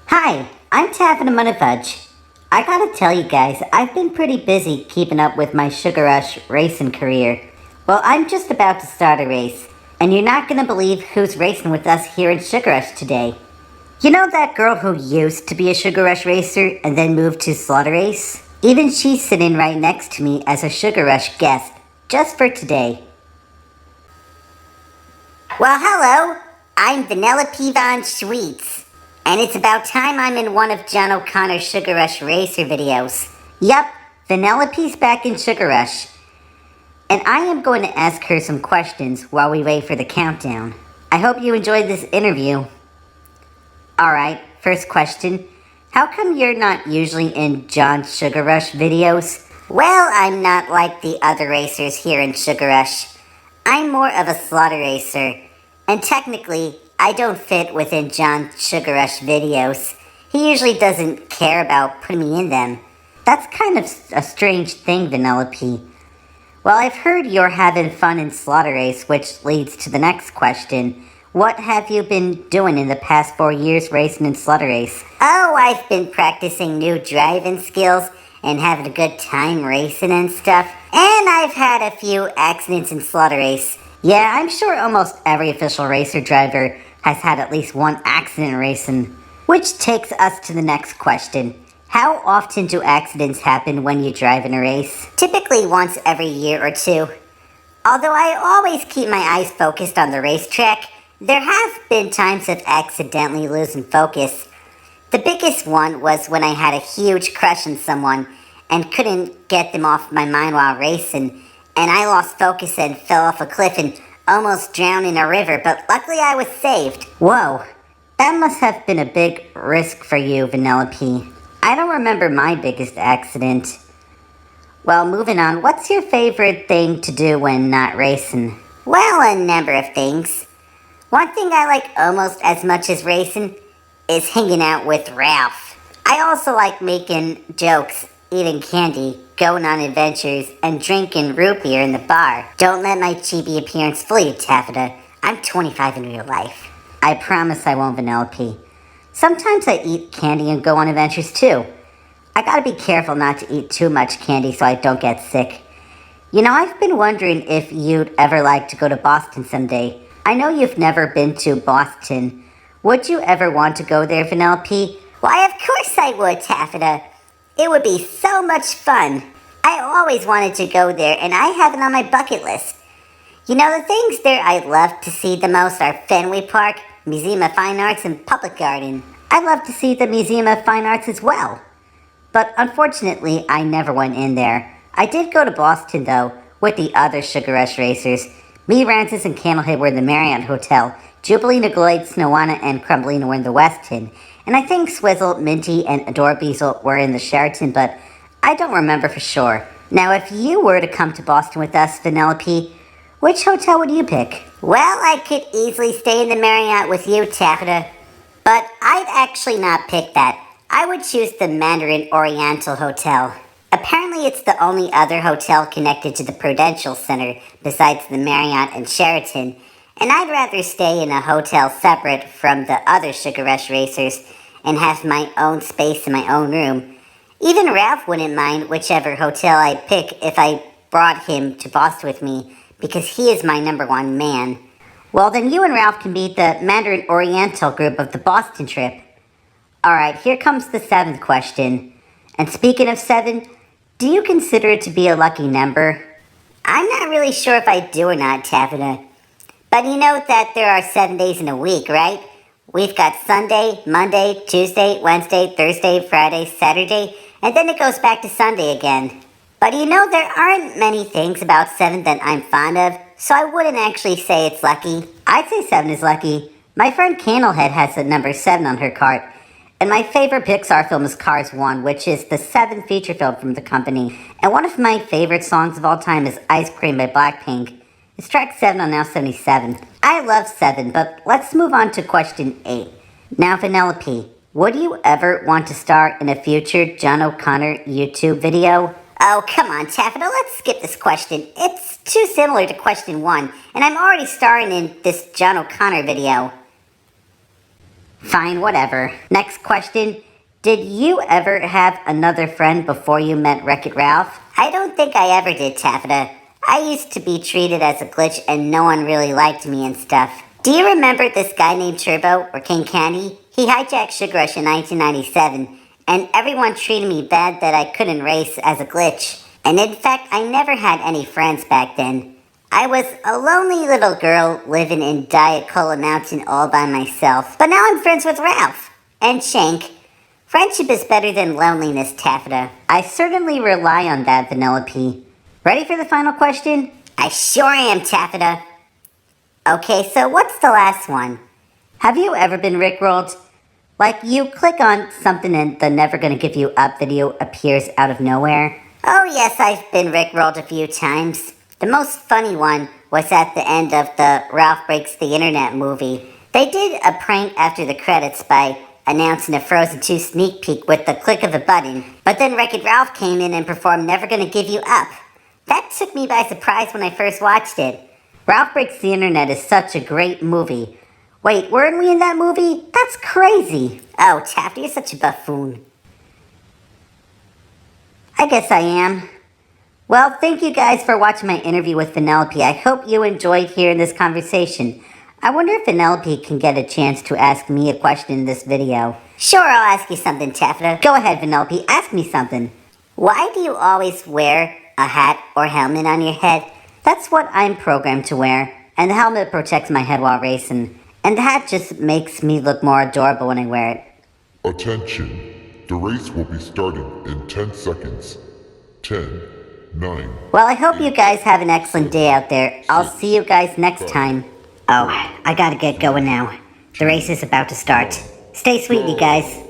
Hi, I'm Taffyta. I gotta tell you guys, I've been pretty busy keeping up with my Sugar Rush racing career. Well, I'm just about to start a race, and you're not gonna believe who's racing with us here in Sugar Rush today. You know that girl who used to be a Sugar Rush racer and then moved to Slaughter Race? Even she's sitting right next to me as a Sugar Rush guest, just for today. Well, hello, I'm Vanellope Von Sweets. And it's about time I'm in one of John O'Connor's Sugar Rush Racer videos. Yup, Vanellope's back in Sugar Rush. And I am going to ask her some questions while we wait for the countdown. I hope you enjoyed this interview. Alright, first question. How come you're not usually in John's Sugar Rush videos? Well, I'm not like the other racers here in Sugar Rush. I'm more of a slaughter racer. And technically, I don't fit within John's Sugar Rush videos. He usually doesn't care about putting me in them. That's kind of a strange thing, Vanellope. Well, I've heard you're having fun in Slaughter Race, which leads to the next question. What have you been doing in the past 4 years racing in Slaughter Race? Oh, I've been practicing new driving skills and having a good time racing and stuff. And I've had a few accidents in Slaughter Race. Yeah, I'm sure almost every official racer driver has had at least one accident racing. Which takes us to the next question. How often do accidents happen when you drive in a race? Typically once every year or two. Although I always keep my eyes focused on the racetrack, there have been times of accidentally losing focus. The biggest one was when I had a huge crush on someone and couldn't get them off my mind while racing, and I lost focus and fell off a cliff and almost drowned in a river, but luckily I was saved. Whoa, that must have been a big risk for you, Vanellope. I don't remember my biggest accident. Well, moving on, what's your favorite thing to do when not racing? Well, a number of things. One thing I like almost as much as racing is hanging out with Ralph. I also like making jokes, eating candy, going on adventures, and drinking root beer in the bar. Don't let my chibi appearance fool you, Taffyta. I'm 25 in real life. I promise I won't, Vanellope. Sometimes I eat candy and go on adventures too. I gotta be careful not to eat too much candy so I don't get sick. You know, I've been wondering if you'd ever like to go to Boston someday. I know you've never been to Boston. Would you ever want to go there, Vanellope? Why, of course I would, Taffyta. It would be so much fun. I always wanted to go there, and I have it on my bucket list. You know, the things there I'd love to see the most are Fenway Park, Museum of Fine Arts, and Public Garden. I'd love to see the Museum of Fine Arts as well. But unfortunately, I never went in there. I did go to Boston, though, with the other Sugar Rush racers. Me, Rancis, and Candlehead were in the Marriott Hotel. Jubilee, Gloyd, Snowana, and Crumbelina were in the Westin. And I think Swizzle, Minty, and Adora Beazle were in the Sheraton, but I don't remember for sure. Now, if you were to come to Boston with us, Vanellope, which hotel would you pick? Well, I could easily stay in the Marriott with you, Taffyta. But I'd actually not pick that. I would choose the Mandarin Oriental Hotel. Apparently, it's the only other hotel connected to the Prudential Center besides the Marriott and Sheraton. And I'd rather stay in a hotel separate from the other Sugar Rush racers and have my own space in my own room. Even Ralph wouldn't mind whichever hotel I pick if I brought him to Boston with me, because he is my #1 man. Well, then you and Ralph can be the Mandarin Oriental group of the Boston trip. Alright, here comes the 7th question. And speaking of 7, do you consider it to be a lucky number? I'm not really sure if I do or not, Taffyta. But you know that there are 7 days in a week, right? We've got Sunday, Monday, Tuesday, Wednesday, Thursday, Friday, Saturday, and then it goes back to Sunday again. But you know, there aren't many things about 7 that I'm fond of, so I wouldn't actually say it's lucky. I'd say 7 is lucky. My friend Candlehead has the number 7 on her cart. And my favorite Pixar film is Cars 1, which is the 7th feature film from the company. And one of my favorite songs of all time is Ice Cream by Blackpink. It's track 7 on Now 77. I love 7, but let's move on to question 8. Now, Vanellope, would you ever want to star in a future John O'Connor YouTube video? Oh, come on, Taffyta, let's skip this question. It's too similar to question 1, and I'm already starring in this John O'Connor video. Fine, whatever. Next question. Did you ever have another friend before you met Wreck-It Ralph? I don't think I ever did, Taffyta. I used to be treated as a glitch and no one really liked me and stuff. Do you remember this guy named Turbo, or King Candy? He hijacked Sugar Rush in 1997, and everyone treated me bad that I couldn't race as a glitch. And in fact, I never had any friends back then. I was a lonely little girl living in Diet Cola Mountain all by myself. But now I'm friends with Ralph and Shank. Friendship is better than loneliness, Taffyta. I certainly rely on that, Vanellope. Ready for the final question? I sure am, Taffyta. Okay, so what's the last one? Have you ever been rickrolled? Like you click on something and the Never Gonna Give You Up video appears out of nowhere? Oh yes, I've been rickrolled a few times. The most funny one was at the end of the Ralph Breaks the Internet movie. They did a prank after the credits by announcing a Frozen 2 sneak peek with the click of a button, but then Wreck-It Ralph came in and performed Never Gonna Give You Up. That took me by surprise when I first watched it. Ralph Breaks the Internet is such a great movie. Wait, weren't we in that movie? That's crazy. Oh, Taffy, you're such a buffoon. I guess I am. Well, thank you guys for watching my interview with Vanellope. I hope you enjoyed hearing this conversation. I wonder if Vanellope can get a chance to ask me a question in this video. Sure, I'll ask you something, Taffyta. Go ahead, Vanellope. Ask me something. Why do you always wear a hat or helmet on your head? That's what I'm programmed to wear, and the helmet protects my head while racing, and the hat just makes me look more adorable when I wear it. Attention, the race will be starting in 10 seconds. 10, 9. Well, I hope you guys have an excellent day out there. I'll see you guys next time. Oh, I gotta get going now. The race is about to start. Stay sweet, you guys.